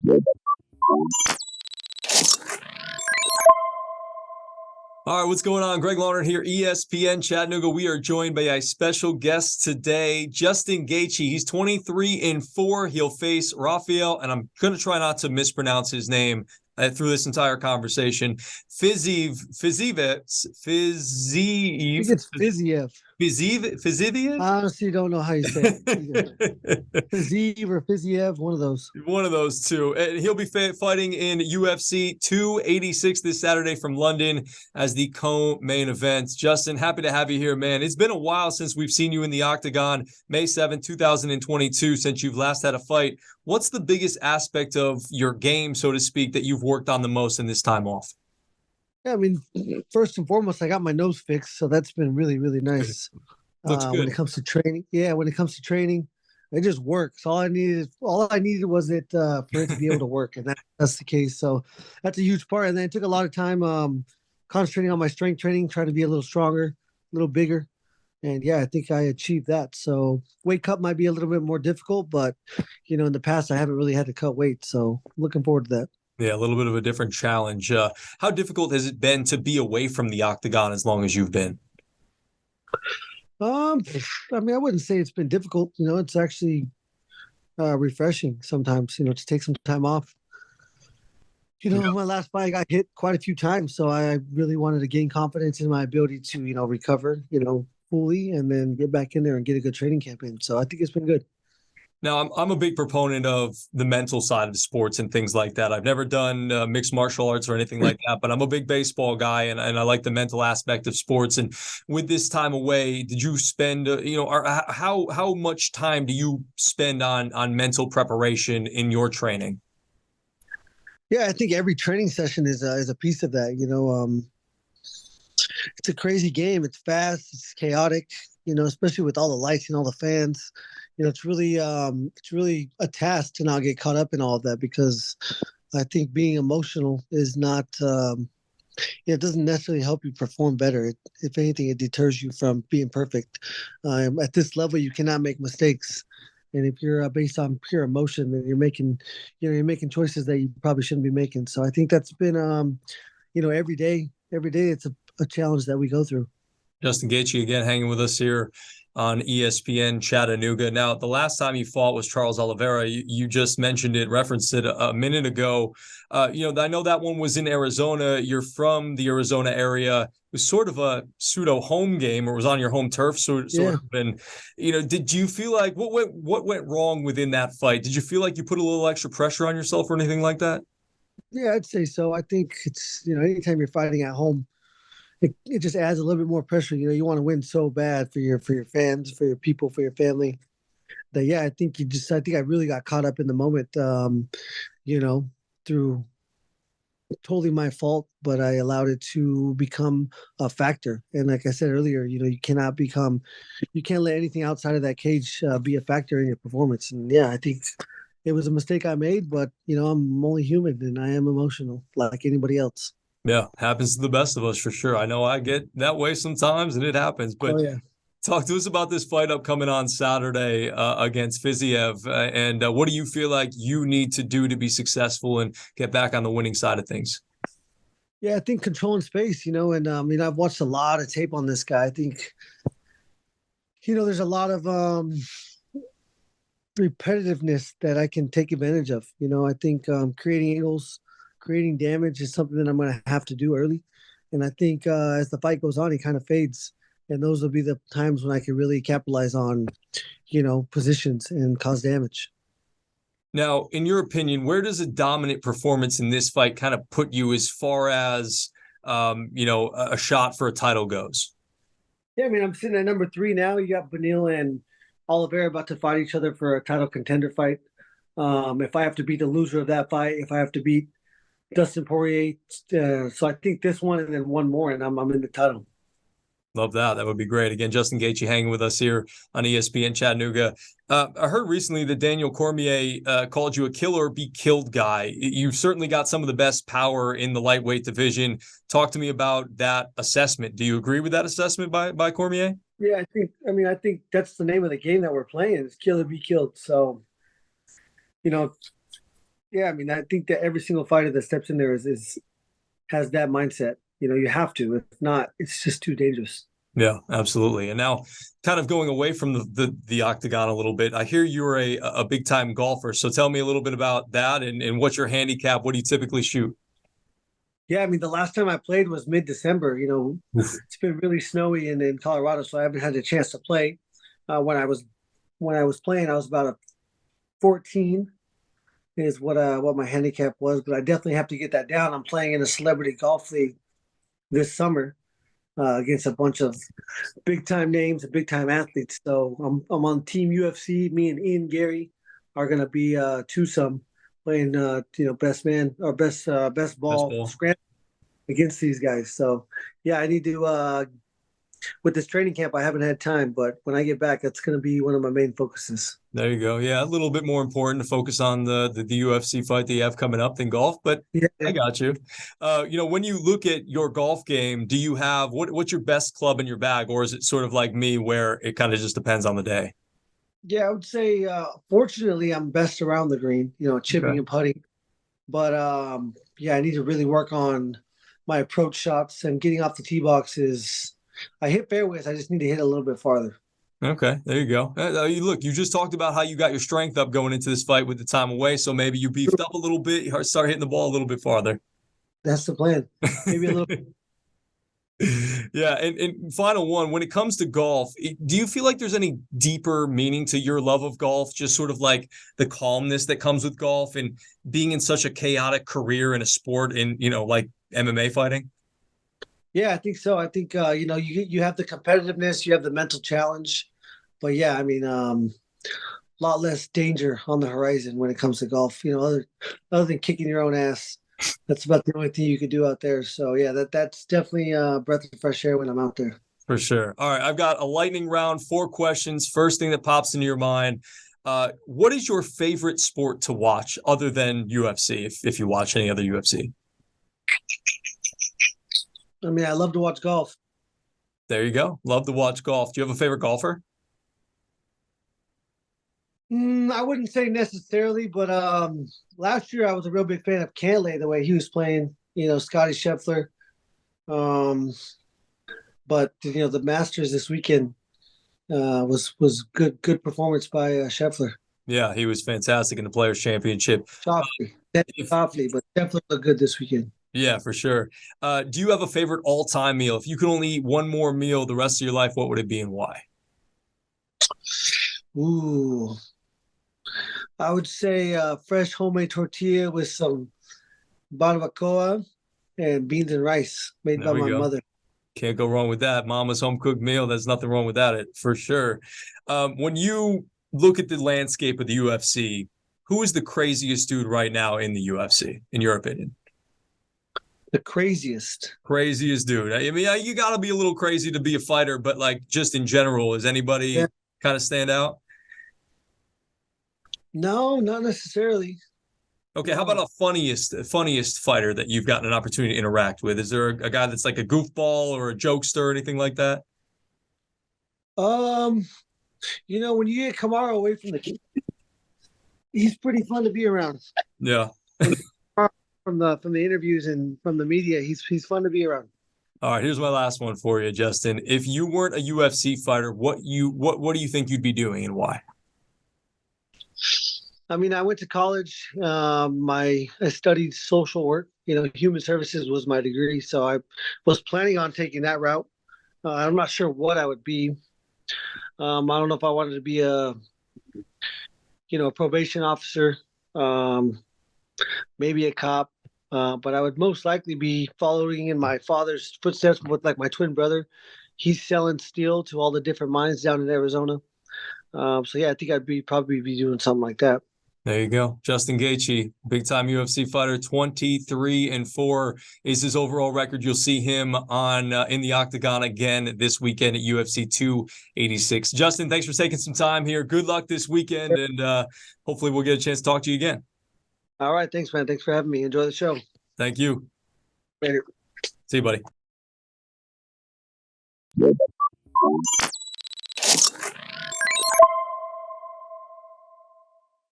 All right, what's going on? Greg Larnerd here, ESPN Chattanooga. We are joined by a special guest today, Justin Gaethje. He's 23-4. He'll face Rafael, and I'm going to try not to mispronounce his name through this entire conversation. Fiziev. I think it's Fiziev. Fiziev? I honestly don't know how you say it. Fiziev or Fiziev, one of those. One of those two. And he'll be fighting in UFC 286 this Saturday from London as the co-main event. Justin, happy to have you here, man. It's been a while since we've seen you in the octagon, May 7th, 2022, since you've last had a fight. What's the biggest aspect of your game, so to speak, that you've worked on the most in this time off? Yeah, I mean, first and foremost, I got my nose fixed, so that's been really, really nice. Looks good. When it comes to training, it just works. All I needed was it for it to be able to work, and that's the case. So that's a huge part. And then it took a lot of time concentrating on my strength training, trying to be a little stronger, a little bigger. And yeah, I think I achieved that. So weight cut might be a little bit more difficult, but in the past I haven't really had to cut weight. So looking forward to that. Yeah, a little bit of a different challenge. How difficult has it been to be away from the octagon as long as you've been? I mean, I wouldn't say it's been difficult. It's actually refreshing sometimes, to take some time off. My last fight, I got hit quite a few times, so I really wanted to gain confidence in my ability to, recover, fully, and then get back in there and get a good training camp in. So I think it's been good. Now, I'm a big proponent of the mental side of sports and things like that. I've never done mixed martial arts or anything like that, but I'm a big baseball guy, and I like the mental aspect of sports. And with this time away, did you spend, how much time do you spend on mental preparation in your training? Yeah, I think every training session is a piece of that. It's a crazy game. It's fast. It's chaotic. Especially with all the lights and all the fans. It's really a task to not get caught up in all of that, because I think being emotional is not, it doesn't necessarily help you perform better. If anything, it deters you from being perfect. At this level, you cannot make mistakes. And if you're based on pure emotion, then you're making choices that you probably shouldn't be making. So I think that's been, every day it's a challenge that we go through. Justin Gaethje again hanging with us here on ESPN Chattanooga. Now, the last time you fought was Charles Oliveira. You just mentioned it, referenced it a minute ago. I know that one was in Arizona. You're from the Arizona area. It was sort of a pseudo home game, or was on your home turf, sort of. And did you feel like what went wrong within that fight? Did you feel like you put a little extra pressure on yourself or anything like that? Yeah, I'd say so. I think it's anytime you're fighting at home, it just adds a little bit more pressure. You want to win so bad for your fans, for your people, for your family. That I think I really got caught up in the moment. Through totally my fault, but I allowed it to become a factor. And like I said earlier, you can't let anything outside of that cage be a factor in your performance. And I think it was a mistake I made, but I'm only human and I am emotional like anybody else. Yeah, happens to the best of us for sure. I know I get that way sometimes, and it happens. But talk to us about this fight upcoming on Saturday against Fiziev, and what do you feel like you need to do to be successful and get back on the winning side of things? Yeah, I think controlling space, and I've watched a lot of tape on this guy. I think, there's a lot of repetitiveness that I can take advantage of. I think creating angles, creating damage is something that I'm going to have to do early. And I think as the fight goes on, he kind of fades. And those will be the times when I can really capitalize on, positions and cause damage. Now, in your opinion, where does a dominant performance in this fight kind of put you as far as, a shot for a title goes? Yeah, I mean, I'm sitting at number 3 now. You got Beneil and Oliveira about to fight each other for a title contender fight. If I have to beat the loser of that fight, if I have to beat Dustin Poirier. So I think this one and then one more, and I'm in the title. Love that. That would be great. Again, Justin Gaethje hanging with us here on ESPN Chattanooga. I heard recently that Daniel Cormier called you a kill or be killed guy. You've certainly got some of the best power in the lightweight division. Talk to me about that assessment. Do you agree with that assessment by Cormier? Yeah, I think that's the name of the game that we're playing is kill or be killed. So, Yeah, I mean, I think that every single fighter that steps in there is has that mindset. You have to. If not, it's just too dangerous. Yeah, absolutely. And now, kind of going away from the octagon a little bit, I hear you're a big time golfer. So tell me a little bit about that and what's your handicap? What do you typically shoot? Yeah, I mean, the last time I played was mid-December. Oof. It's been really snowy in Colorado, so I haven't had a chance to play. When I was playing, I was about a 14 is what my handicap was, but I definitely have to get that down. I'm playing in a celebrity golf league this summer against a bunch of big time names and big time athletes. So I'm on Team UFC. Me and Ian Gary are going to be twosome playing best man or best Best ball ball. scramble against these guys. So yeah, I need to with this training camp. I haven't had time, but when I get back, that's going to be one of my main focuses. There you go. Yeah, a little bit more important to focus on the UFC fight that you have coming up than golf, but Yeah. I got you. When you look at your golf game, do you have what's your best club in your bag, or is it sort of like me where it kind of just depends on the day? Yeah, I would say fortunately I'm best around the green, chipping Okay. and putting. But yeah, I need to really work on my approach shots and getting off the tee boxes. I hit fairways, I just need to hit a little bit farther. Okay, there you go. Look, you just talked about how you got your strength up going into this fight with the time away, so maybe you beefed up a little bit, you start hitting the ball a little bit farther. That's the plan. Maybe a little. Yeah, and final one, when it comes to golf, do you feel like there's any deeper meaning to your love of golf? Just sort of like the calmness that comes with golf and being in such a chaotic career in a sport in, like MMA fighting? Yeah, I think so. I think you have the competitiveness, you have the mental challenge, but yeah, I mean, a lot less danger on the horizon when it comes to golf. Other than kicking your own ass, that's about the only thing you could do out there. So yeah, that's definitely a breath of fresh air when I'm out there. For sure. All right, I've got a lightning round, 4 questions. First thing that pops into your mind, what is your favorite sport to watch other than UFC, if you watch any other UFC? I mean, I love to watch golf. There you go. Love to watch golf. Do you have a favorite golfer? I wouldn't say necessarily, but last year I was a real big fan of Cantlay, the way he was playing. Scotty Scheffler. Um, but the Masters this weekend was good performance by Scheffler. Yeah, he was fantastic in the Players Championship. Softly, If, softly, but Scheffler looked good this weekend. yeah, for sure. Do you have a favorite all-time meal? If you could only eat one more meal the rest of your life, what would it be and why? Ooh, I would say fresh homemade tortilla with some barbacoa and beans and rice made There by we my go. mother. Can't go wrong with that. Mama's home cooked meal. There's nothing wrong with that, for sure. When you look at the landscape of the UFC, who is the craziest dude right now in the UFC, in your opinion? The craziest. Craziest dude. I mean, you got to be a little crazy to be a fighter, but like just in general, is anybody Yeah. kind of stand out? No, not necessarily. Okay, how about No. a funniest fighter that you've gotten an opportunity to interact with? Is there a guy that's like a goofball or a jokester or anything like that? Um, when you get Kamara away from he's pretty fun to be around. Yeah. From the interviews and from the media, he's fun to be around. All right, here's my last one for you, Justin. If you weren't a UFC fighter, what do you think you'd be doing and why? I mean, I went to college. I studied social work. Human services was my degree, so I was planning on taking that route. I'm not sure what I would be. I don't know if I wanted to be a probation officer, maybe a cop, but I would most likely be following in my father's footsteps with like my twin brother. He's selling steel to all the different mines down in Arizona. So yeah, I think probably be doing something like that. There you go. Justin Gaethje, big time UFC fighter, 23-4 is his overall record. You'll see him on in the octagon again this weekend at UFC 286. Justin, thanks for taking some time here. Good luck this weekend, and hopefully we'll get a chance to talk to you again. All right. Thanks, man. Thanks for having me. Enjoy the show. Thank you. Later. See you, buddy.